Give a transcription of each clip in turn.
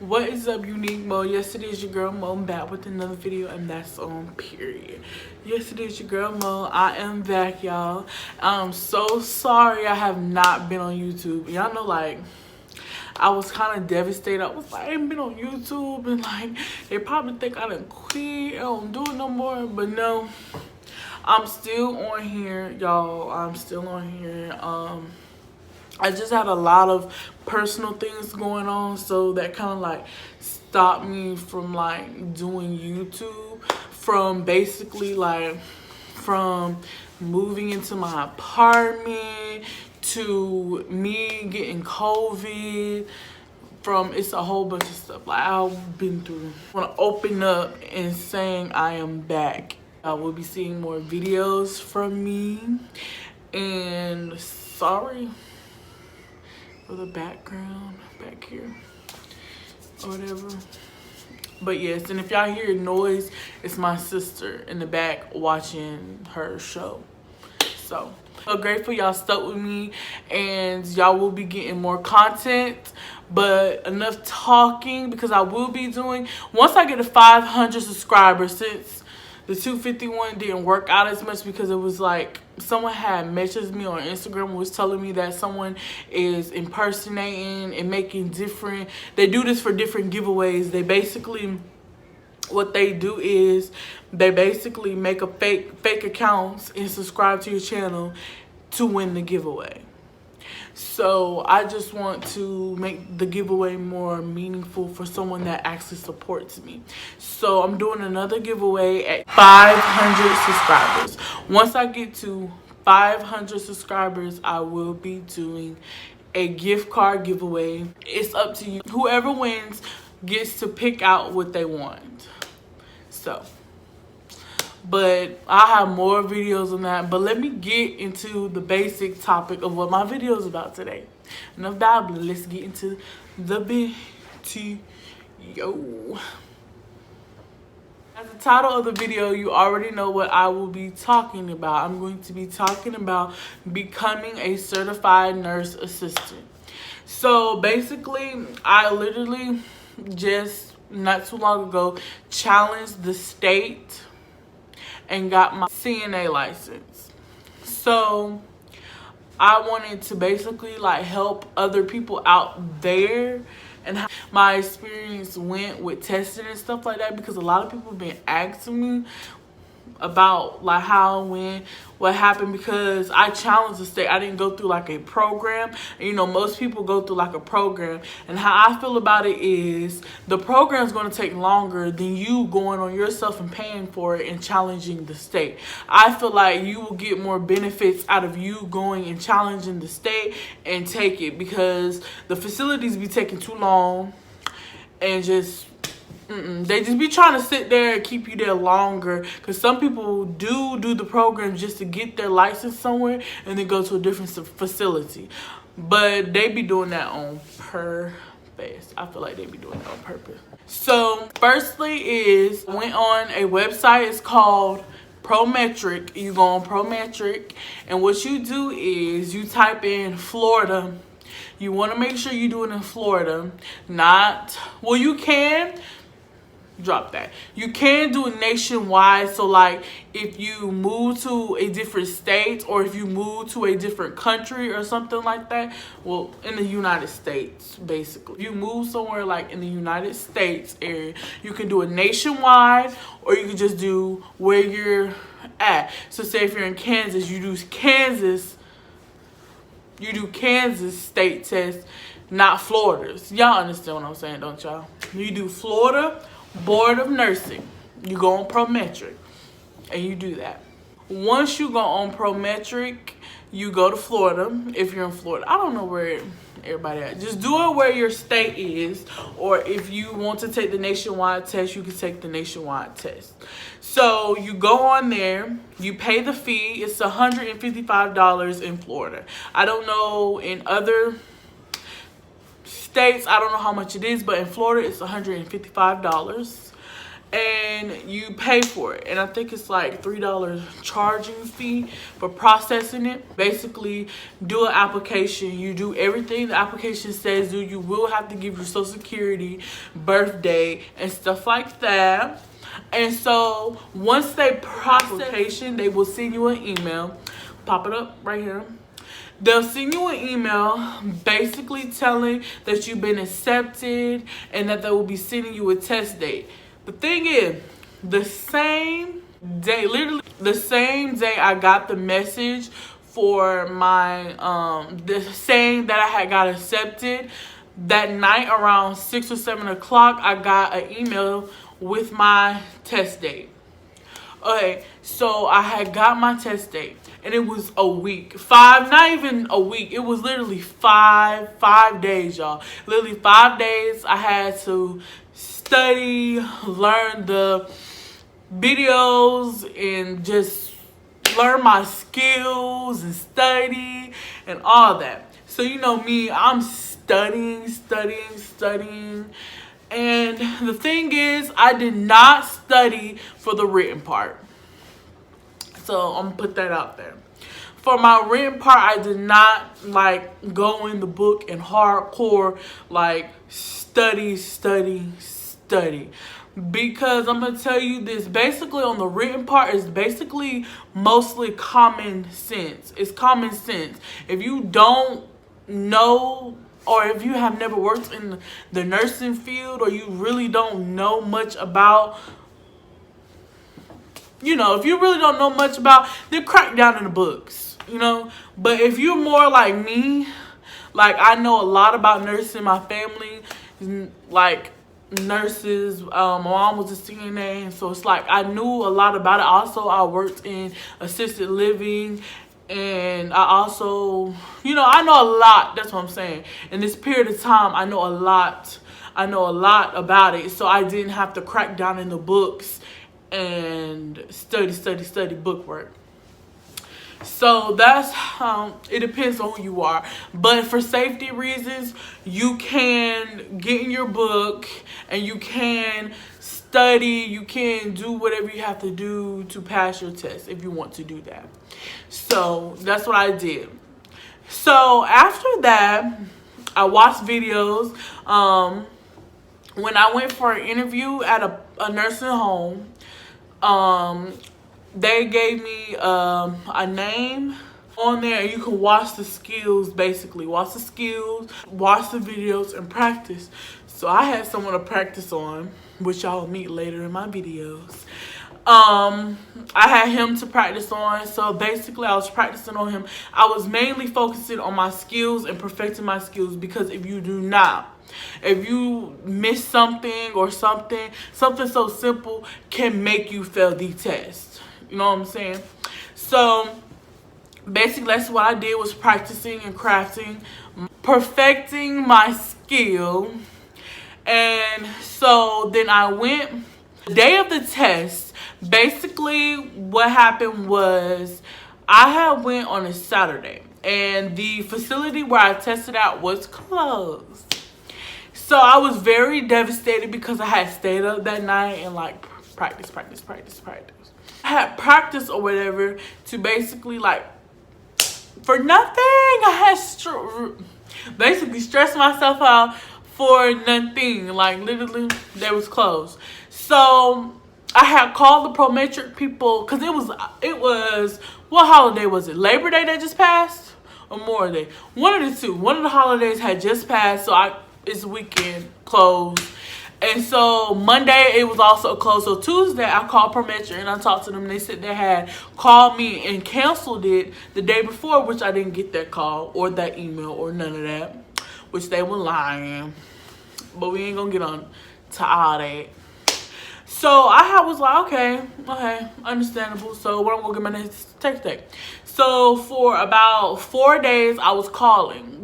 What is up, unique Mo? Yes, it is your girl Mo. I'm back with another video, and that's on period. Yes, it is your girl Mo. I am back, y'all. I'm so sorry I have not been on YouTube. Y'all know, like, I was kind of devastated. I was like, I ain't been on YouTube, and like, they probably think I done quit. I don't do it no more, but no, I'm still on here, y'all. I'm still on here. I just had a lot of personal things going on, so that kind of like stopped me from like doing YouTube, from basically like from moving into my apartment to me getting COVID, from it's a whole bunch of stuff like I've been through. I want to open up and saying I am back. I will be seeing more videos from me, and sorry for the background back here or whatever, but yes. And if y'all hear noise, it's my sister in the back watching her show. So grateful y'all stuck with me, and y'all will be getting more content. But enough talking, because I will be doing, once I get to 500 subscribers, since the 251 didn't work out as much, because it was like someone had messaged me on Instagram and was telling me that someone is impersonating and making different, they do this for different giveaways. They basically, what they do is they basically make a fake accounts and subscribe to your channel to win the giveaway. So I just want to make the giveaway more meaningful for someone that actually supports me. So I'm doing another giveaway at 500 subscribers. Once I get to 500 subscribers, I will be doing a gift card giveaway. It's up to you. Whoever wins gets to pick out what they want. So, but I have more videos on that. But let me get into the basic topic of what my video is about today. Enough babbling, let's get into the video. As the title of the video, you already know what I will be talking about. I'm going to be talking about becoming a certified nurse assistant. So basically, I literally just not too long ago challenged the state and got my CNA license. So I wanted to basically like help other people out there, and how my experience went with testing and stuff like that, because a lot of people have been asking me about like how, when, what happened, because I challenged the state. I didn't go through like a program. And, you know, most people go through like a program, and how I feel about it is the program is going to take longer than you going on yourself and paying for it and challenging the state. I feel like you will get more benefits out of you going and challenging the state and take it, because the facilities be taking too long, and just they just be trying to sit there and keep you there longer, because some people do the program just to get their license somewhere and then go to a different facility, but they be doing that on purpose. I feel like they be doing that on purpose. So firstly is, I went on a website. It's called Prometric. You go on Prometric, and what you do is you type in Florida. You want to make sure you do it in Florida, not, well, you can drop that. You can do it nationwide. So like if you move to a different state, or if you move to a different country or something like that, well, in the United States, basically. If you move somewhere like in the United States area, you can do it nationwide, or you can just do where you're at. So say if you're in Kansas, you do Kansas state test, not Florida's. Y'all understand what I'm saying, don't y'all? You do Florida Board of Nursing. You go on Prometric and you do that. Once you go on Prometric, you go to Florida. If you're in Florida, I don't know where everybody at. Just do it where your state is, or if you want to take the nationwide test, you can take the nationwide test. So you go on there, you pay the fee. It's $155 in Florida. I don't know in other states, I don't know how much it is, but in Florida it's $155. and you pay for it. And I think it's like $3 charging fee for processing it. Basically, do an application. You do everything the application says do. You will have to give your social security, birthday, and stuff like that. And so once they process application, they will send you an email. Pop it up right here. They'll send you an email basically telling that you've been accepted and that they will be sending you a test date. The thing is, the same day, literally the same day I got the message for my saying that I had got accepted, that night around 6 or 7 o'clock, I got an email with my test date. Okay, so I had got my test date, and it was a week. Not even a week. It was literally five days, y'all. Literally 5 days. I had to study, learn the videos, and just learn my skills and study and all that. So you know me, I'm studying. And the thing is, I did not study for the written part. So I'm gonna put that out there. For my written part, I did not like go in the book and hardcore like study. Because I'm gonna tell you this, basically on the written part is basically mostly common sense. It's common sense. If you don't know, or if you have never worked in the nursing field, or you really don't know much about, if you really don't know much about, then crack down in the books, But if you're more like me, like I know a lot about nursing. My family, like nurses, my mom was a CNA, and so it's like I knew a lot about it. Also, I worked in assisted living. And I also, I know a lot. That's what I'm saying. In this period of time, I know a lot. I know a lot about it. So I didn't have to crack down in the books and study book work. So that's it depends on who you are. But for safety reasons, you can get in your book and you can study. You can do whatever you have to do to pass your test if you want to do that. So that's what I did. So after that, I watched videos. When I went for an interview at a nursing home, they gave me a name on there, and you can watch the skills, basically. Watch the skills, watch the videos, and practice. So I had someone to practice on, which y'all will meet later in my videos. I had him to practice on. So basically, I was practicing on him. I was mainly focusing on my skills and perfecting my skills, because if you do not, if you miss something or something so simple can make you fail the test. You know what I'm saying? So basically, that's what I did, was practicing and crafting, perfecting my skill. And so then I went, the day of the test. Basically, what happened was I had went on a Saturday, and the facility where I tested out was closed. So I was very devastated because I had stayed up that night and like practice. I had practice or whatever to basically like for nothing. I had basically stressed myself out for nothing. Like literally, they was closed. So I had called the Prometric people, because it was, what holiday was it? Labor Day that just passed? Or Memorial Day? One of the two. One of the holidays had just passed, so it's weekend closed. And so Monday, it was also closed. So Tuesday, I called Prometric and I talked to them. They said they had called me and canceled it the day before, which I didn't get that call or that email or none of that, which they were lying. But we ain't gonna get on to all that. So I was like, okay, understandable. So when I'm gonna get my next test date. So for about 4 days, I was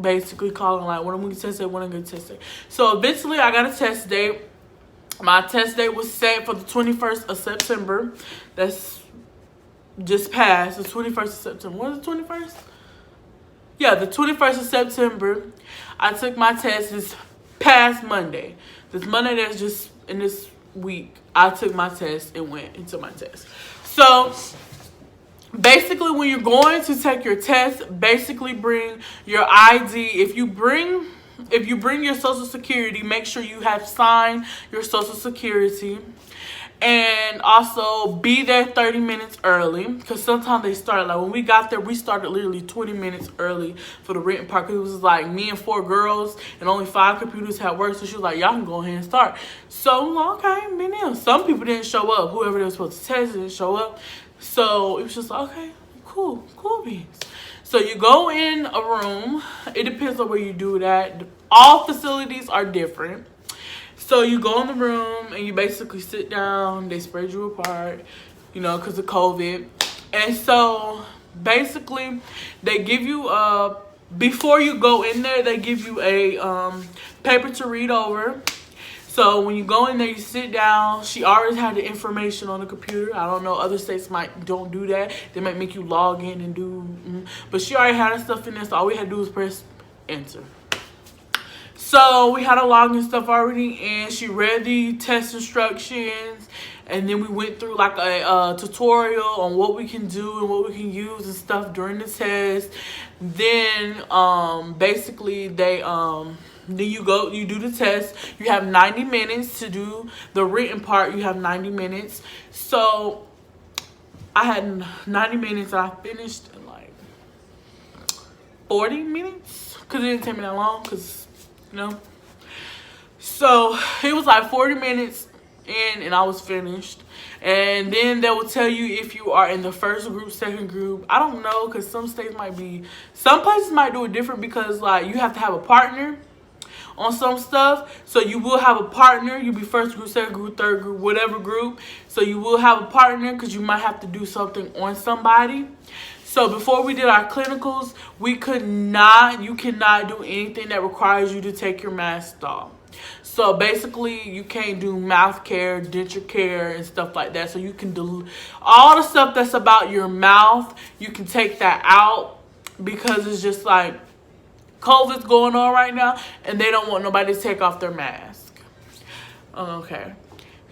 basically calling like, when I'm gonna test date, So eventually I got a test date. My test date was set for the 21st of September. That's just passed, the 21st of September. What is the 21st? Yeah, the 21st of September. I took my test this past Monday. This Monday that's just in this week, I took my test and went into my test. So basically, when you're going to take your test, basically bring your ID. If you bring your social security, make sure you have signed your social security. And also be there 30 minutes early, because sometimes they start, like when we got there, we started literally 20 minutes early for the written part, because it was like me and 4 girls and only 5 computers had work. So she was like, y'all can go ahead and start. So okay, been there. Some people didn't show up. Whoever they were supposed to test didn't show up. So it was just like, okay, cool beans. So you go in a room. It depends on where you do that. All facilities are different. So you go in the room and you basically sit down. They spread you apart, you know, because of COVID. And so basically they give you before you go in there, they give you a paper to read over. So when you go in there, you sit down. She already had the information on the computer. I don't know, other states don't do that. They might make you log in and do, but she already had her stuff in there. So all we had to do was press enter. So we had a login stuff already, and she read the test instructions, and then we went through like a tutorial on what we can do and what we can use and stuff during the test. Then basically they then you do the test. You have 90 minutes to do the written part. You have 90 minutes. So I had 90 minutes, and I finished in like 40 minutes, because it didn't take me that long, because you know. So it was like 40 minutes in, and I was finished. And then they will tell you if you are in the first group, second group. I don't know, because some states might be, some places might do it different, because like you have to have a partner on some stuff. So you will have a partner. You'll be first group, second group, third group, whatever group. So you will have a partner, because you might have to do something on somebody. So before we did our clinicals, you cannot do anything that requires you to take your mask off. So basically, you can't do mouth care, denture care, and stuff like that. So you can do all the stuff that's about your mouth. You can take that out, because it's just like COVID's going on right now, and they don't want nobody to take off their mask. Okay.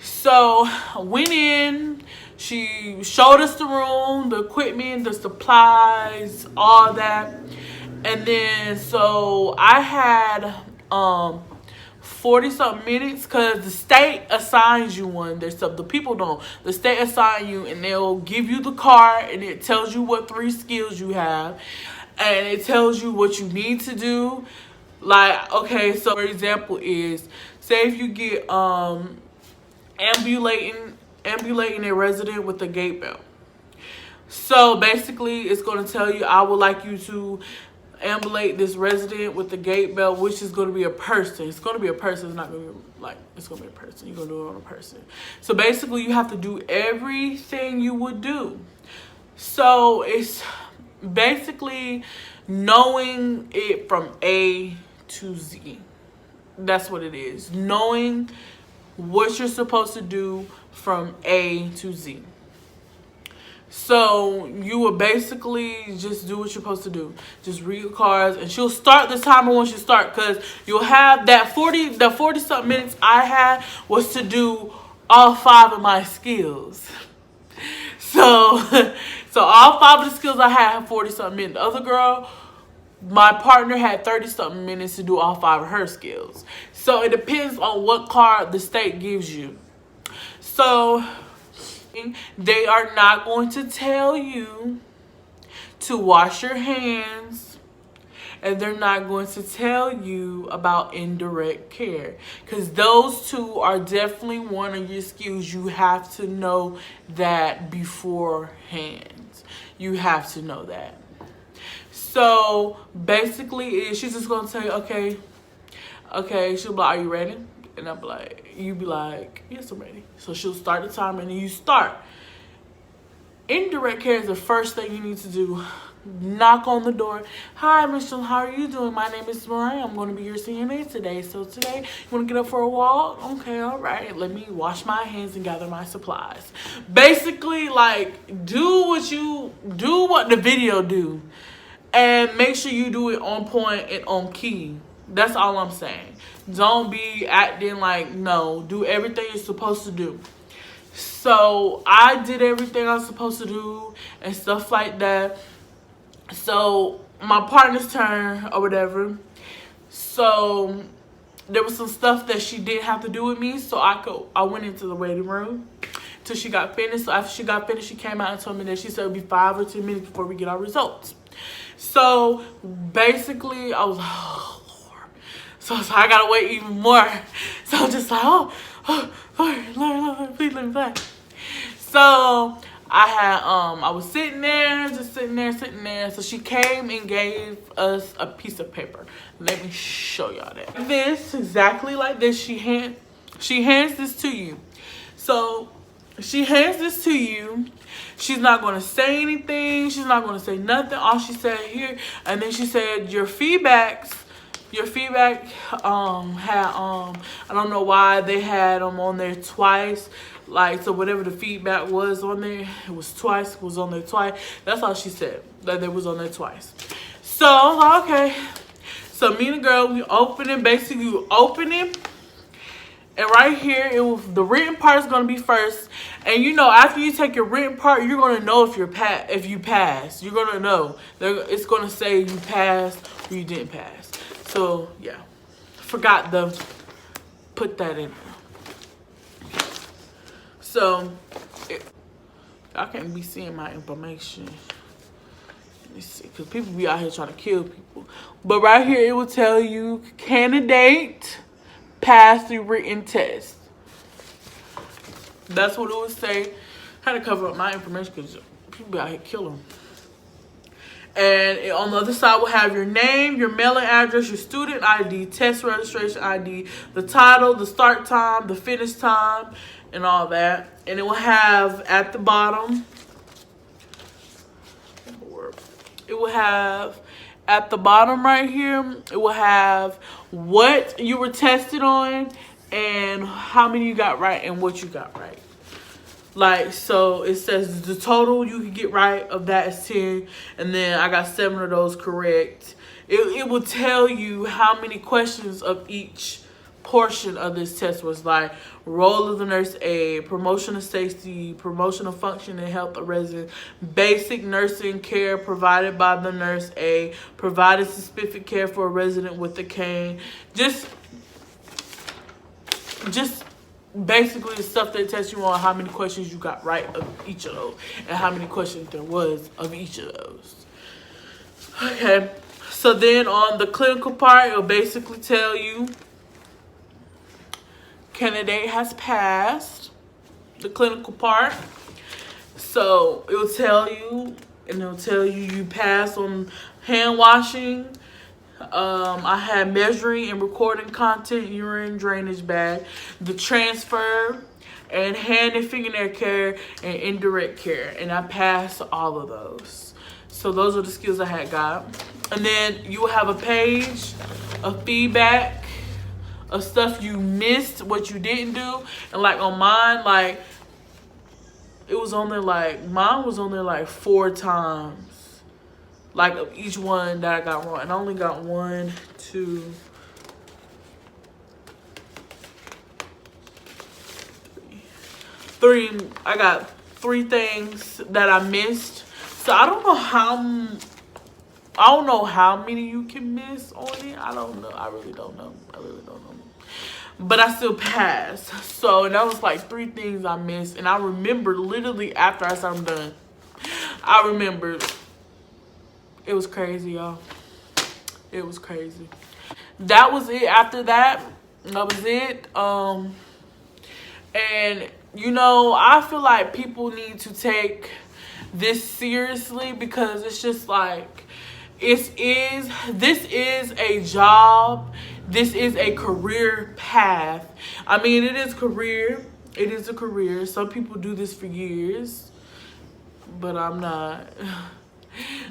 So I went in. She showed us the room, the equipment, the supplies, all that. And then so I had 40-something minutes, because the state assigns you one. The people don't. The state assign you, and they'll give you the card, and it tells you what 3 skills you have, and it tells you what you need to do. Like, okay, so for example is, say if you get ambulating a resident with a gate belt. So basically it's going to tell you, I would like you to ambulate this resident with the gate belt, which is going to be a person. It's going to be a person. It's not going to be like, it's going to be a person. You're going to do it on a person. So basically you have to do everything you would do. So it's basically knowing it from A to Z. That's what it is. Knowing what you're supposed to do from A to Z. So you will basically just do what you're supposed to do. Just read your cards, and she'll start the timer once you start, because you'll have that 40-something minutes I had was to do all 5 of my skills. So all 5 of the skills I had 40-something minutes. The other girl, my partner, had 30-something minutes to do all 5 of her skills. So it depends on what card the state gives you. So they are not going to tell you to wash your hands, and they're not going to tell you about indirect care, because those 2 are definitely one of your skills. You have to know that beforehand. You have to know that. So basically she's just going to tell you, okay, she'll be like, are you ready? And I'll be like, you be like, yes, I'm ready. So she'll start the timer, and then you start. Indirect care is the first thing you need to do. Knock on the door. Hi, Michelle, how are you doing? My name is Mariah. I'm going to be your CNA today. So today, you want to get up for a walk? Okay, all right. Let me wash my hands and gather my supplies. Basically, like, do what the video do. And make sure you do it on point and on key. That's all I'm saying. Don't be acting like, no. Do everything you're supposed to do. So I did everything I was supposed to do and stuff like that. So my partner's turn or whatever. So there was some stuff that she didn't have to do with me. So I went into the waiting room till she got finished. So after she got finished, she came out and told me that she said it would be 5 or 10 minutes before we get our results. So basically I was like, oh Lord. So I gotta wait even more. So I'm just like, oh Lord, please let me play. So I was sitting there. So she came and gave us a piece of paper. Let me show y'all that. This, exactly like this, she hands this to you. So she hands this to you. She's not going to say anything. She's not going to say nothing. All she said here, and then she said your feedback had I don't know why they had them on there twice. Like, so whatever the feedback was on there, it was on there twice. That's all she said, that it was on there twice. So I was like, okay. So me and the girl, we open it. And right here, the written part is gonna be first. And you know, after you take your written part, you're gonna know if you pass. You're gonna know. It's gonna say you passed or you didn't pass. So yeah, forgot to put that in. So I can't be seeing my information. Let me see, because people be out here trying to kill people. But right here, it will tell you candidate passed the written test. That's what it would say. I had to cover up my information because people be out here killing. And on the other side will have your name, your mailing address, your student ID, test registration ID, the title, the start time, the finish time, and all that. And it will have at the bottom, at the bottom right here, it will have what you were tested on and how many you got right and what you got right. Like, so it says the total you can get right of that is 10, and then I got 7 of those correct. It will tell you how many questions of each portion of this test was, like role of the nurse aide, promotion of safety, promotion of function and health of resident, basic nursing care provided by the nurse aide, provided specific care for a resident with a cane. Just basically the stuff that tests you on how many questions you got right of each of those and how many questions there was of each of those. Okay, so then on the clinical part, it'll basically tell you candidate has passed the clinical part. So it will tell you, and it'll tell you you passed on hand washing. I had measuring and recording content, urine drainage bag, the transfer, and hand and fingernail care and indirect care. And I passed all of those. So those are the skills I had got. And then you will have a page of feedback of stuff you missed, what you didn't do. And like on mine, like it was on there, like mine was on there like 4 times. Like of each one that I got wrong. And I only got 1, 2, 3. I got 3 things that I missed. So I don't know how many you can miss on it. I don't know. I really don't know. But I still passed. So that was like 3 things I missed. And I remember literally after I said I'm done, I remembered. It was crazy, y'all. It was crazy. That was it. After that was it. And you know, I feel like people need to take this seriously, because it's just like this is a job. This is a career path. I mean, it is career. It is a career. Some people do this for years, but I'm not.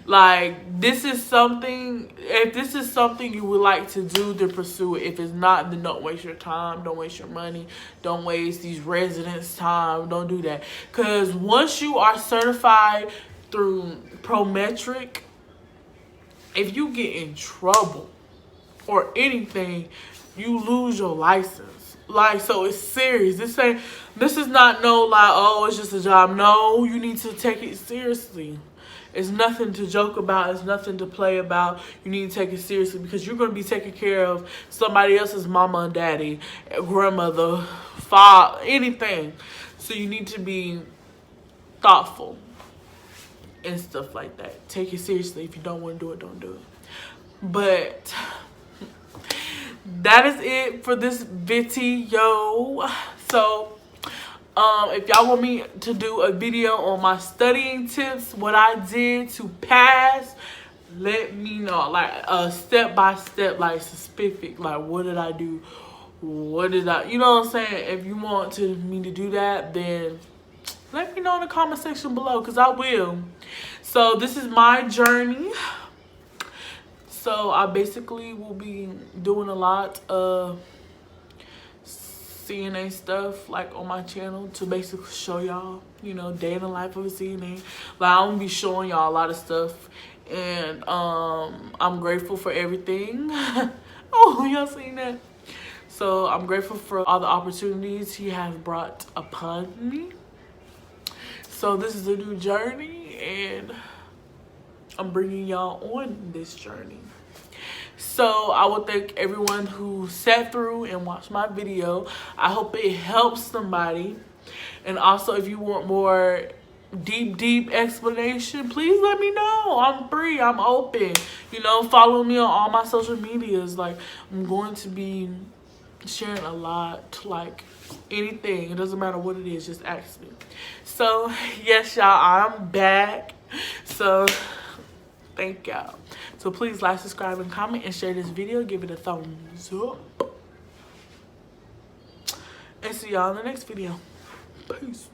Like, this is something, if this is something you would like to do, then pursue it. If it's not, then don't waste your time. Don't waste your money. Don't waste these residents' time. Don't do that. Because once you are certified through Prometric, if you get in trouble or anything, you lose your license. Like, so it's serious. This is not no like, oh, it's just a job. No, you need to take it seriously. It's nothing to joke about. It's nothing to play about. You need to take it seriously because you're going to be taking care of somebody else's mama and daddy, grandmother, father, anything. So you need to be thoughtful and stuff like that. Take it seriously. If you don't want to do it, don't do it. But that is it for this video. So if y'all want me to do a video on my studying tips, what I did to pass, let me know. Like step by step, like specific, like what did I do, what did I, you know what I'm saying? If you want me to do that, then let me know in the comment section below, because I will. So this is my journey. So I basically will be doing a lot of CNA stuff like on my channel to basically show y'all, you know, day in the life of a CNA. Like I'm gonna be showing y'all a lot of stuff, and I'm grateful for everything. Oh, y'all seen that? So I'm grateful for all the opportunities he has brought upon me. So this is a new journey, and I'm bringing y'all on this journey. So I will thank everyone who sat through and watched my video. I hope it helps somebody. And also, if you want more deep explanation, please let me know. I'm free. I'm open. You know, follow me on all my social medias. Like, I'm going to be sharing a lot. Like, anything. It doesn't matter what it is. Just ask me. So, yes, y'all. I'm back. So, thank y'all. So please like, subscribe, and comment, and share this video. Give it a thumbs up. And see y'all in the next video. Peace.